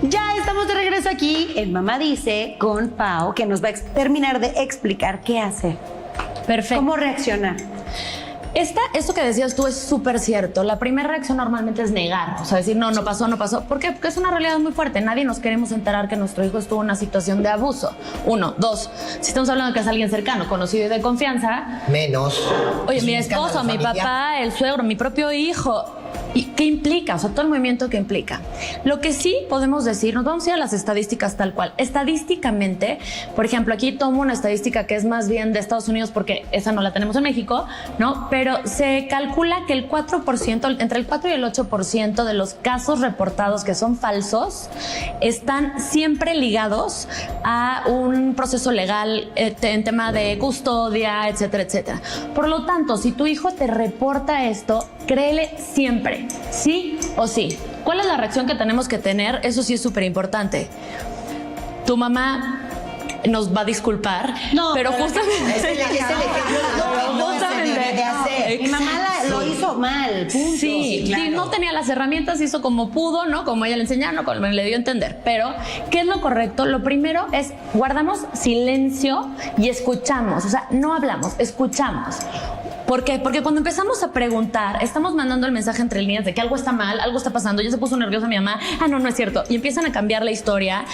Ya estamos de regreso aquí en Mamá Dice con Pau, que nos va a terminar de explicar qué hacer, perfecto. cómo reaccionar. Esto que decías tú es súper cierto. La primera reacción normalmente es negar, o sea, decir no pasó, no pasó. ¿Por qué? Porque es una realidad muy fuerte. Nadie nos queremos enterar que nuestro hijo estuvo en una situación de abuso. 1, 2, si estamos hablando de que es alguien cercano, conocido y de confianza, Menos. oye, Es mi un escándalo esposo, mi familiar. papá, el suegro, mi propio hijo. ¿Y qué implica? O sea, todo el movimiento que implica. Lo que sí podemos decir, nos vamos a ir a las estadísticas tal cual. Estadísticamente, por ejemplo, aquí tomo una estadística que es más bien de Estados Unidos porque esa no la tenemos en México, ¿no? Pero se calcula que el 4%, entre el 4 y el 8% de los casos reportados que son falsos están siempre ligados a un proceso legal en tema de custodia, etcétera, etcétera. Por lo tanto, si tu hijo te reporta esto, créele siempre, sí o sí. ¿Cuál es la reacción que tenemos que tener? Eso sí es súper importante. Tu mamá nos va a disculpar, pero justamente... Es el ejemplo de lo que no se debe de hacer. Mi mamá lo hizo mal, punto. Sí, sí, no tenía las herramientas, hizo como pudo, ¿no? Como ella le enseñaron, como le dio a entender. Pero, ¿qué es lo correcto? Lo primero es guardamos silencio y escuchamos. O sea, no hablamos, escuchamos. ¿Por qué? Porque cuando empezamos a preguntar, estamos mandando el mensaje entre líneas de que algo está mal, algo está pasando, ya se puso nerviosa mi mamá, no es cierto. Y empiezan a cambiar la historia,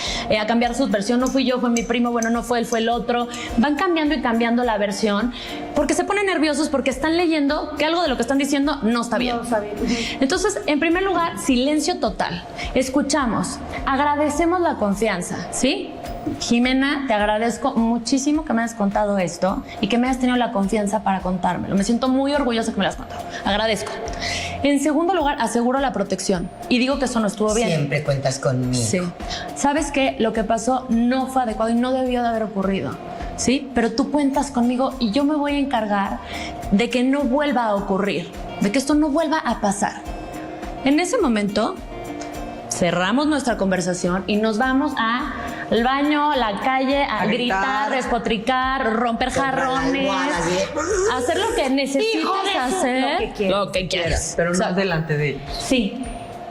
a cambiar su versión, no fui yo, fue mi primo, bueno, no fue él, fue el otro. Van cambiando y cambiando la versión porque se ponen nerviosos porque están leyendo que algo de lo que están diciendo no está bien. No está bien. Entonces, en primer lugar, silencio total. Escuchamos, agradecemos la confianza, ¿sí? Jimena, te agradezco muchísimo que me hayas contado esto y que me hayas tenido la confianza para contármelo. Me siento muy orgullosa que me lo hayas contado. Agradezco. En segundo lugar, aseguro la protección. Y digo que eso no estuvo bien. Siempre cuentas conmigo. Sí. ¿Sabes qué? Lo que pasó no fue adecuado y no debió de haber ocurrido. ¿Sí? Pero tú cuentas conmigo y yo me voy a encargar de que no vuelva a ocurrir, de que esto no vuelva a pasar. En ese momento, cerramos nuestra conversación y nos vamos al baño, la calle, a gritar, despotricar, romper jarrones, hacer lo que necesites hacer, lo que quieras. Pero no O sea, delante de ellos. sí.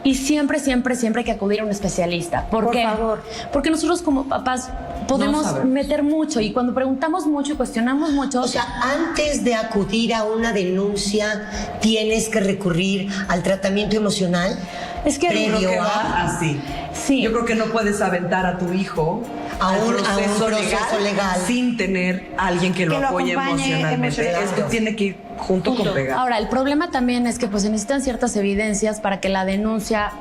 Y siempre, siempre, siempre hay que acudir a un especialista. ¿Por qué? favor. Porque nosotros como papás podemos No sabemos. meter mucho y cuando preguntamos mucho y cuestionamos mucho... O sea, antes de acudir a una denuncia, tienes que recurrir al tratamiento emocional es que previo Creo que a... va así. Sí. Yo creo que no puedes aventar a tu hijo A al un proceso legal. sin tener a alguien que lo Que lo apoye acompañe emocionalmente. emocionalmente. Esto tiene que ir junto con pegar. Ahora, el problema también es que pues se necesitan ciertas evidencias para que la denuncia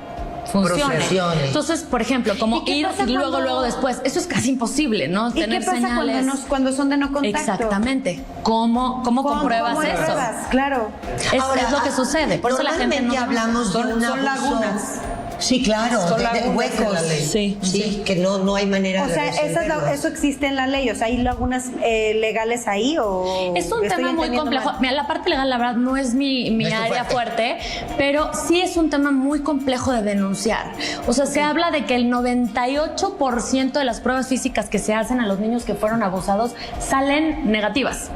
funcione. Procesione. Entonces, por ejemplo, como ¿Y qué ir pasa y luego, cuando- luego después, eso es casi imposible, ¿no? ¿Y qué pasa cuando son de no contacto? Exactamente. ¿Cómo compruebas ¿Cómo eso? pruebas? Claro. Es lo que sucede. Por eso la gente no normalmente hablamos de un son abuso. lagunas. Sí, claro, Son de lagunas en huecos. la ley. Sí. Que no hay manera O de sea, resolverlo. eso existe en la ley. O sea, ¿hay lagunas legales ahí o...? Es un estoy tema muy entendiendo complejo. mal? Mira, la parte legal, la verdad, no es mi No es tu área fuerte, pero sí es un tema muy complejo de denunciar. O sea, se habla de que el 98% de las pruebas físicas que se hacen a los niños que fueron abusados salen negativas.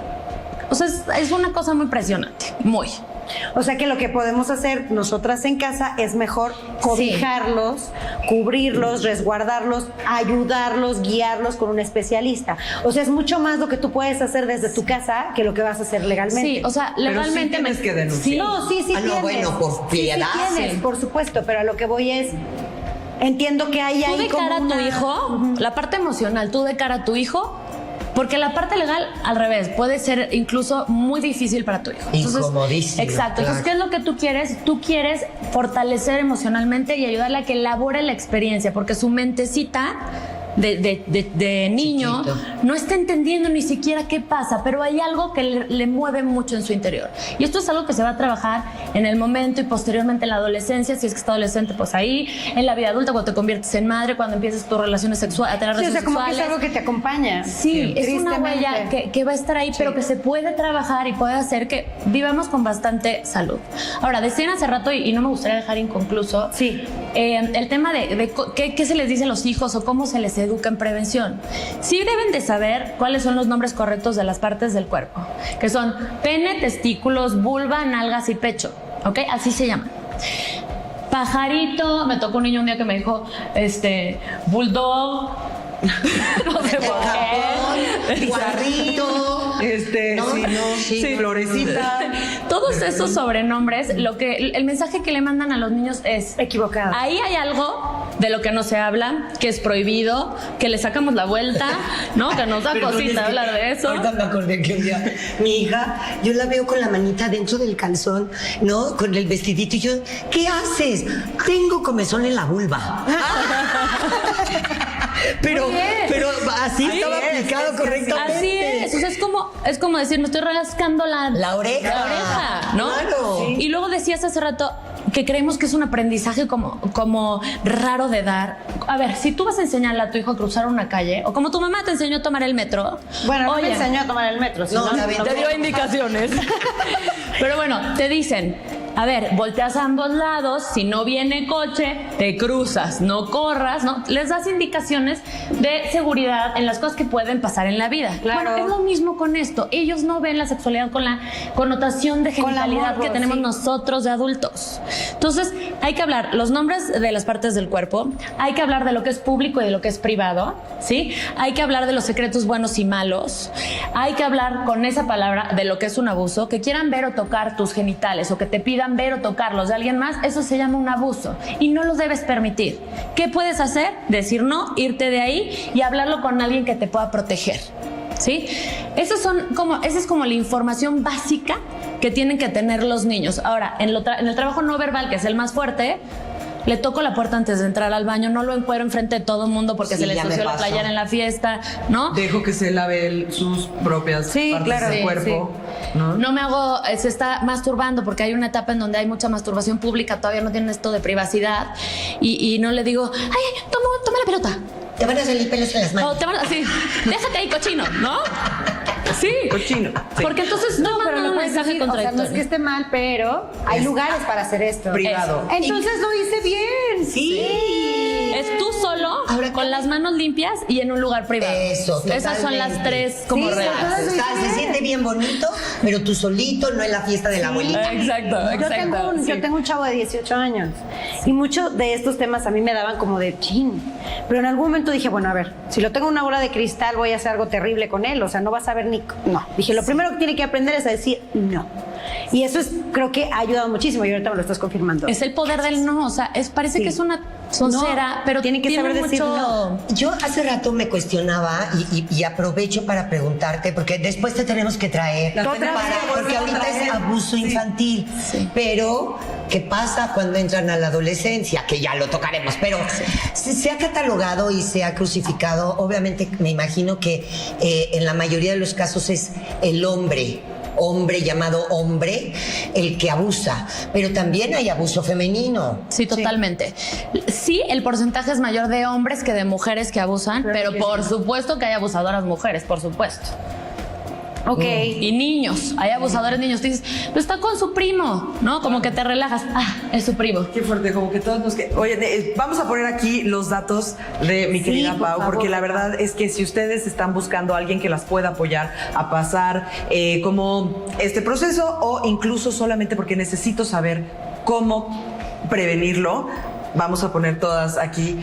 O sea, es una cosa muy impresionante, muy. O sea que lo que podemos hacer nosotras en casa es mejor cobijarlos, cubrirlos, resguardarlos, ayudarlos, guiarlos con un especialista. O sea, es mucho más lo que tú puedes hacer desde tu casa que lo que vas a hacer legalmente. Sí, o sea, Pero legalmente sí tienes que denunciar. No, sí Ah, no, tienes. bueno, por piedad. Sí tienes, por supuesto, pero a lo que voy es... Entiendo que hay Tú ahí de como cara a tu una- hijo, la parte emocional, tú de cara a tu hijo, porque la parte legal, al revés, puede ser incluso muy difícil para tu hijo. Incomodísimo, Exacto. Entonces, claro. ¿qué es lo que tú quieres? Tú quieres fortalecer emocionalmente y ayudarle a que elabore la experiencia, porque su mentecita de niño Chiquito. no está entendiendo ni siquiera qué pasa, pero hay algo que le mueve mucho en su interior. Y esto es algo que se va a trabajar en el momento y posteriormente en la adolescencia, si es que está adolescente, pues ahí, en la vida adulta, cuando te conviertes en madre, cuando empiezas tus relaciones sexuales, a tener Sí, o relaciones sea, como que es sexuales. algo que te acompaña. Sí, es una Tristemente. huella que va a estar ahí, pero que se puede trabajar y puede hacer que vivamos con bastante salud. Ahora, decían hace rato, y no me gustaría dejar inconcluso, Sí. el tema de qué se les dice a los hijos o cómo se les educa en prevención. Sí deben de saber cuáles son los nombres correctos de las partes del cuerpo, que son pene, testículos, vulva, nalgas y pecho, ¿ok? Así se llaman. Pajarito, me tocó un niño un día que me dijo, bulldog, no sé por qué. Guarrito. Sí, florecita. Todos esos sobrenombres, el mensaje que le mandan a los niños es Equivocado. ahí hay algo de lo que no se habla, que es prohibido, que le sacamos la vuelta, ¿no? Que nos da Perdón, es cosita que hablar de eso. Ahorita me acordé que un día mi hija, yo la veo con la manita dentro del calzón, ¿no? Con el vestidito y yo, ¿qué haces? Tengo comezón en la vulva. pero así estaba aplicado correctamente. Así es, o sea, es como decir, me estoy rascando la oreja, ¿no? Claro. Y luego decías hace rato que creemos que es un aprendizaje como raro de dar. A ver, si tú vas a enseñarle a tu hijo a cruzar una calle, o como tu mamá te enseñó a tomar el metro. Bueno, no oye, me enseñó a tomar el metro. No, sino- la verdad. te dio indicaciones. Pero bueno, te dicen, a ver, volteas a ambos lados, si no viene coche, te cruzas, no corras, ¿no? Les das indicaciones de seguridad en las cosas que pueden pasar en la vida. Claro. Bueno, es lo mismo con esto. Ellos no ven la sexualidad con la connotación de Con la genitalidad morbo, que tenemos sí. nosotros de adultos. Entonces, hay que hablar los nombres de las partes del cuerpo, hay que hablar de lo que es público y de lo que es privado, ¿sí? Hay que hablar de los secretos buenos y malos, hay que hablar con esa palabra de lo que es un abuso, que quieran ver o tocar tus genitales o que te pidan ver o tocarlos de alguien más, eso se llama un abuso y no lo debes permitir. ¿Qué puedes hacer? Decir no, irte de ahí y hablarlo con alguien que te pueda proteger. ¿Sí? Esa es como la información básica que tienen que tener los niños. Ahora, en el trabajo no verbal, que es el más fuerte, le toco la puerta antes de entrar al baño, no lo encuero enfrente de todo el mundo porque Sí, se le ya me ensució la pasó. playera en la fiesta, ¿no? Dejo que se lave sus propias Sí, partes claro, del sí, cuerpo. sí. ¿No? No me hago, se está masturbando porque hay una etapa en donde hay mucha masturbación pública, todavía no tienen esto de privacidad y no le digo, ay, toma la pelota. Te van a salir pelos en las O manos. te van a así, déjate ahí cochino, ¿no? Sí. Cochino. Sí. Porque entonces No, no pero mandan lo un puedes mensaje decir, o sea, no es contradictorio. que esté mal, pero hay lugares para hacer esto. Privado. Entonces lo hice bien. Sí. Es tú solo, Ahora, con las manos limpias y en un lugar privado. Eso, Esas son las totalmente. tres como Sí, reglas. entonces- O sea, se siente bien bonito, pero tú solito, no en la fiesta de la abuelita. Exacto, exacto. Yo tengo un chavo de 18 años y muchos de estos temas a mí me daban como de chin. Pero en algún momento dije, bueno, a ver, si lo tengo en una bola de cristal voy a hacer algo terrible con él. O sea, no vas a ver ni... No. Dije, lo primero que tiene que aprender es a decir no. Y eso creo que ha ayudado muchísimo y ahorita me lo estás confirmando. Es el poder del no, o sea, parece Sí. que es una soncera, No, pero tiene que saber decir mucho... no. Yo hace rato me cuestionaba y aprovecho para preguntarte, porque después te tenemos que traer, La tenemos que porque volver a ahorita es traer. abuso Sí. infantil, pero ¿qué pasa cuando entran a la adolescencia? Que ya lo tocaremos, pero se ha catalogado y se ha crucificado, obviamente me imagino que en la mayoría de los casos es el hombre llamado hombre, el que abusa, pero también hay abuso femenino. Sí, totalmente. Sí, el porcentaje es mayor de hombres que de mujeres que abusan, pero por supuesto que hay abusadoras mujeres, por supuesto. Ok. Y niños, hay abusadores niños. Te dices, pero está con su primo, ¿no? Como que te relajas. Ah, es su primo. Qué fuerte, como que todos nos... Oye, vamos a poner aquí los datos de mi querida Pau, por favor, porque la verdad es que si ustedes están buscando a alguien que las pueda apoyar a pasar como este proceso o incluso solamente porque necesito saber cómo prevenirlo, vamos a poner todas aquí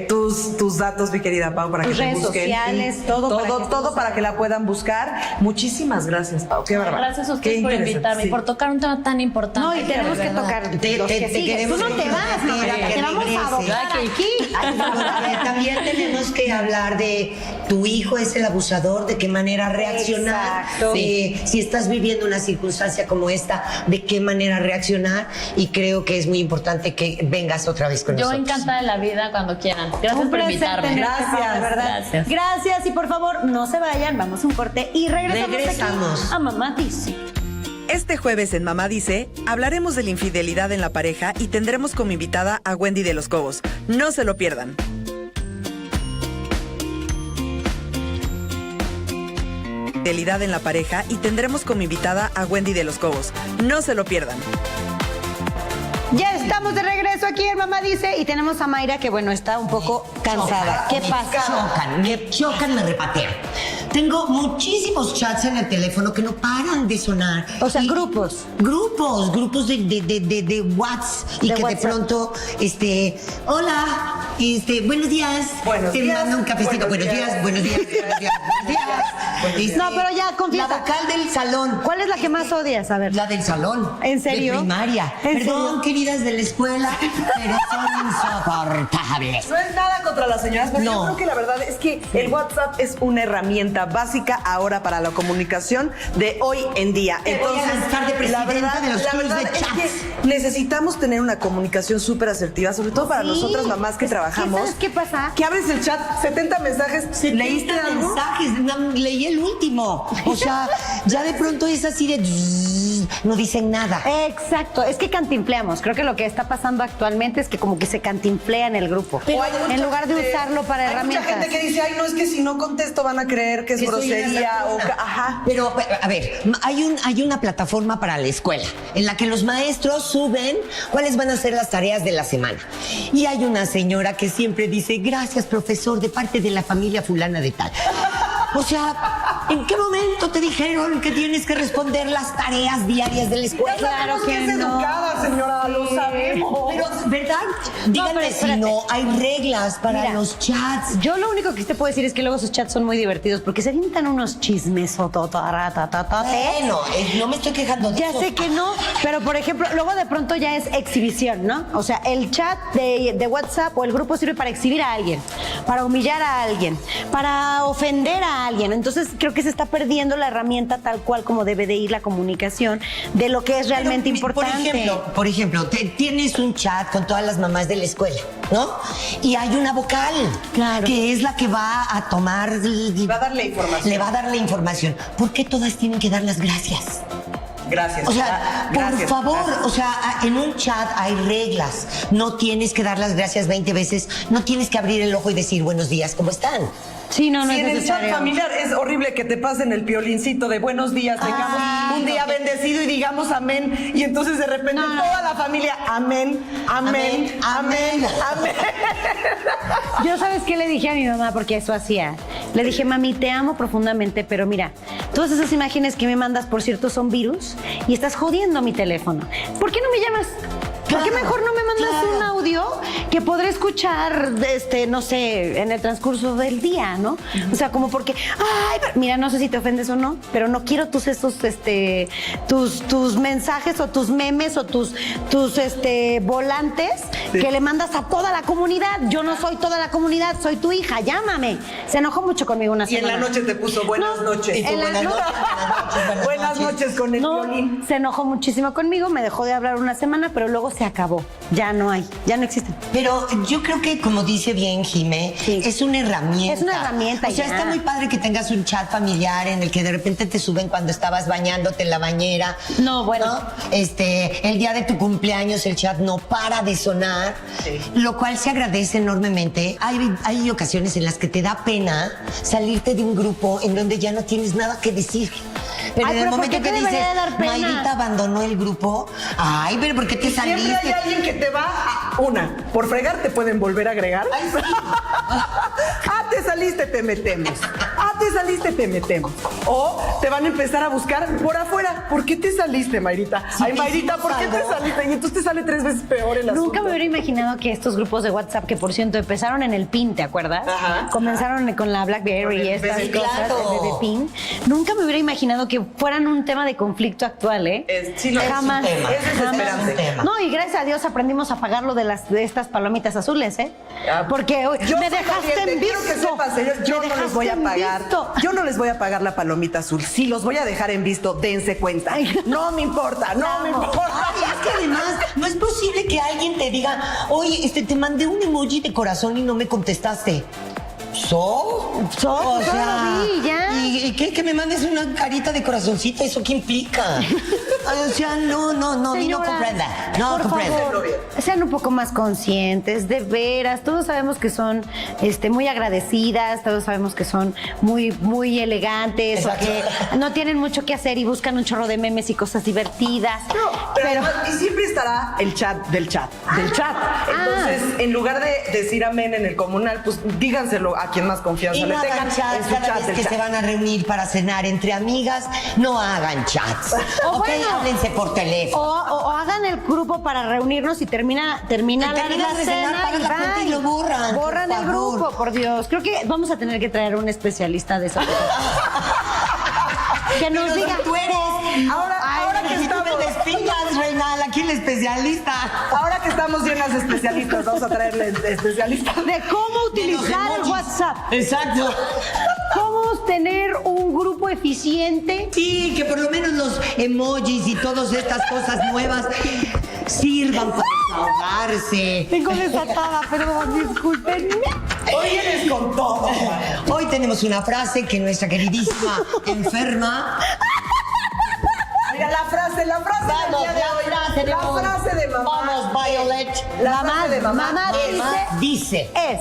tus datos, mi querida Pau, para Tus que te redes busquen. sociales, todo para que la puedan buscar. Muchísimas gracias, Pau. Qué bárbaro. Gracias a ustedes por invitarme y por tocar un tema tan importante. No, y tenemos que ¿verdad? tocar Te los que siguen. queremos Tú no te vas, invitar no, a que te vamos a regreses. abocar aquí. También tenemos que hablar de tu hijo es el abusador, de qué manera reaccionar. Exacto. Si estás viviendo una circunstancia como esta, de qué manera reaccionar. Y creo que es muy importante que vengas otra vez con Yo nosotros. encantada de la vida cuando quieran. Gracias Un por placer invitarme. tenerte, Gracias. Pau, de verdad. Gracias. Gracias. Y por favor, no se vayan. Vamos a un corte y regresamos. Aquí a Mamá Dice. Este jueves en Mamá Dice, hablaremos de la infidelidad en la pareja y tendremos como invitada a Wendy de los Cobos. No se lo pierdan. Infidelidad en la pareja y tendremos como invitada a Wendy de los Cobos. No se lo pierdan. Ya estamos de regreso aquí en Mamá Dice y tenemos a Mayra que, bueno, está un poco cansada. ¿Qué pasa? Me chocan, me repatean. Tengo muchísimos chats en el teléfono que no paran de sonar. O sea, Y- grupos. Grupos de WhatsApp. Y De que WhatsApp. de pronto, hola, buenos días. Buenos Te días, mando un cafecito. buenos Buenos días, buenos días, buenos días, buenos días. No, pero ya, confiesa. La vocal del salón. ¿Cuál es la que más odias? A ver. La del salón. ¿En serio? De primaria. ¿En Perdón, serio? queridas de la escuela, pero son insoportables. No es nada contra las señoras, pero No. yo creo que la verdad es que el WhatsApp es una herramienta básica ahora para la comunicación de hoy en día. Te voy a lanzar de presidenta de los clubs de es chats. que necesitamos tener una comunicación súper asertiva, sobre todo para Sí. nosotras mamás que Es que, trabajamos. ¿sabes qué pasa? Que abres el chat, 70 mensajes, ¿leíste algo? mensajes? No, leí el último. O sea, ya de pronto es así de... no dicen nada. Exacto, es que cantinfleamos. Creo que lo que está pasando actualmente es que como que se cantinflea en el grupo. O hay mucha En lugar de gente- usarlo para hay herramientas. mucha gente que dice, ay, no, es que si no contesto van a creer que es Que soy una grosería o... sacona. Ajá. Pero, a ver, hay una plataforma para la escuela en la que los maestros suben cuáles van a ser las tareas de la semana. Y hay una señora que siempre dice, gracias, profesor, de parte de la familia fulana de tal. O sea, ¿en qué momento te dijeron que tienes que responder las tareas diarias de la escuela? Claro que es no. educada, señora, lo sabemos. Pero, ¿verdad? Díganme pero si espérate. no hay reglas para Mira, los chats. Yo lo único que te puedo decir es que luego sus chats son muy divertidos porque se avientan unos chismes o Bueno, no me estoy quejando de Ya eso. sé que no, pero por ejemplo, luego de pronto ya es exhibición, ¿no? O sea, el chat de WhatsApp o el grupo sirve para exhibir a alguien, para humillar a alguien, para ofender a alguien. Entonces creo que se está perdiendo la herramienta tal cual como debe de ir la comunicación de lo que es realmente Pero, importante. Por ejemplo, tienes un chat con todas las mamás de la escuela, ¿no? Y hay una vocal, Claro. que es la que va a tomar... Va a darle información. Le va a dar la información. ¿Por qué todas tienen que dar las gracias? Gracias. O sea, Gracias, por favor, gracias. o sea, en un chat hay reglas. No tienes que dar las gracias 20 veces. No tienes que abrir el ojo y decir buenos días, ¿cómo están? Sí, no, no Si es en el chat necesario. familiar es horrible que te pasen el piolincito de buenos días, tengamos un día bendecido y digamos amén, y entonces de repente No, no. toda la familia, amén, amén, amén, amén. Yo, ¿sabes qué le dije a mi mamá? Porque eso hacía. Le dije, mami, te amo profundamente, pero mira, todas esas imágenes que me mandas, por cierto, son virus y estás jodiendo mi teléfono. ¿Por qué no me llamas? ¿Por qué mejor no me mandas un audio que podré escuchar, no sé, en el transcurso del día, ¿no? O sea, como porque, ay, mira, no sé si te ofendes o no, pero no quiero tus mensajes o tus memes o tus volantes que le mandas a toda la comunidad. Yo no soy toda la comunidad, soy tu hija, llámame. Se enojó mucho conmigo una Y en semana. la noche te puso buenas noches. Y tú, Buenas noches con el violín. Se enojó muchísimo conmigo, me dejó de hablar una semana, pero luego se acabó. Ya no hay, ya no existen. Pero yo creo que, como dice bien Jimé, Sí. es una herramienta. Es una herramienta, O sea, ya. está muy padre que tengas un chat familiar en el que de repente te suben cuando estabas bañándote en la bañera. No, bueno. El día de tu cumpleaños el chat no para de sonar, lo cual se agradece enormemente. Hay ocasiones en las que te da pena salirte de un grupo en donde ya no tienes nada que decir. Pero Ay, en el pero ¿por momento qué que te dices, debería de dar pena? Mayrita abandonó el grupo, ay, pero ¿por qué te saliste? Siempre hay alguien que te va por fregar te pueden volver a agregar. Te saliste, te metemos. Te saliste, te metemos. O te van a empezar a buscar por afuera. ¿Por qué te saliste, Mayrita? Sí, Ay, Mayrita, ¿por qué te algo. saliste? Y entonces te sale 3 veces peor el asunto. Nunca me hubiera imaginado que estos grupos de WhatsApp, que por cierto empezaron en el PIN, ¿te acuerdas? Ajá. Comenzaron con la BlackBerry y estas Sí, cosas, claro. el BB PIN. Nunca me hubiera imaginado que fueran un tema de conflicto actual, ¿eh? Sí, no, Jamás. es un tema. Es desesperante. Es un tema. No, y gracias a Dios aprendimos a pagarlo de estas palomitas azules, ¿eh? Ah, Porque Yo me soy dejaste valiente, en quiero visto. que sepas, yo Me no les voy a dejaste en pagar. visto. Yo no les voy a pagar la palomita azul. Si los voy a dejar en visto, dense cuenta. Ay. No me importa, no me importa. Ay, es que además no es posible que alguien te diga, oye, te mandé un emoji de corazón y no me contestaste. O yo sea, lo vi, ya. ¿Y qué? Que me mandes una carita de corazoncito, ¿eso qué implica? Ay, o sea, no, ni no Señoras, comprenda. No por comprenda. favor, sean un poco más conscientes, de veras. Todos sabemos que son muy agradecidas, todos sabemos que son muy, muy elegantes, o Exacto. que no tienen mucho que hacer y buscan un chorro de memes y cosas divertidas. Pero además, y siempre estará el chat del chat. Entonces, en lugar de decir amén en el comunal, pues díganselo a quien más confianza Y le no tengan hagan chats en su cada chat vez del que chat. se van a reunir para cenar entre amigas, no hagan chats. O Ok, bueno, háblense por teléfono. O hagan el grupo para reunirnos y termina Terminas la de cenar, cena pagas la cuenta y bye. lo borran, Borran por el favor. grupo, por Dios. Creo que vamos a tener que traer un especialista de eso. Que nos Pero diga. tú eres. Ahora que si tú estamos- me despingas, Reinal, aquí el especialista. Ahora que estamos llenas de especialistas, vamos a traerle especialistas. De cómo utilizar el WhatsApp. Exacto. Cómo tener un grupo eficiente. Sí, que por lo menos los emojis y todas estas cosas nuevas sirvan para desahogarse. Tengo desatada, perdón, discúlpenme. Hoy vienes con todo. Hoy tenemos una frase que nuestra queridísima enferma. Mira la frase del día de hoy. La frase de mamá. Vamos, Violet. La frase de mamá. Mamá Dice. es,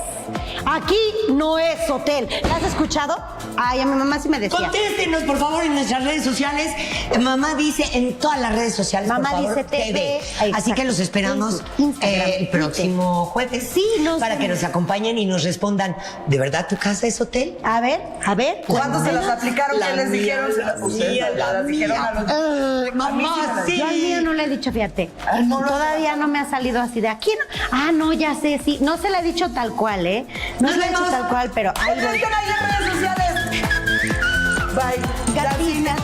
aquí no es hotel. ¿La has escuchado? Ay, a mi mamá sí me decía. Contéstenos, por favor, en nuestras redes sociales. Mamá dice en todas las redes sociales. Mamá por favor, dice TV. Así Exacto. que los esperamos Instagram, el próximo jueves. Sí, para que nos acompañen y nos respondan. ¿De verdad tu casa es hotel? A ver. ¿Cuándo se las aplicaron? La ¿Qué les mía, dijeron? la Ustedes mía, la las dijeron mía. a los... Mamá, sí. Yo al mío no le he dicho, fíjate. Todavía no me ha salido así de aquí. No, ya sé, sí. No se le ha dicho tal cual, ¿eh? No Nos se le ha dicho vemos. tal cual, pero ahí voy. Busquen ahí en redes sociales. Bye. Gatina,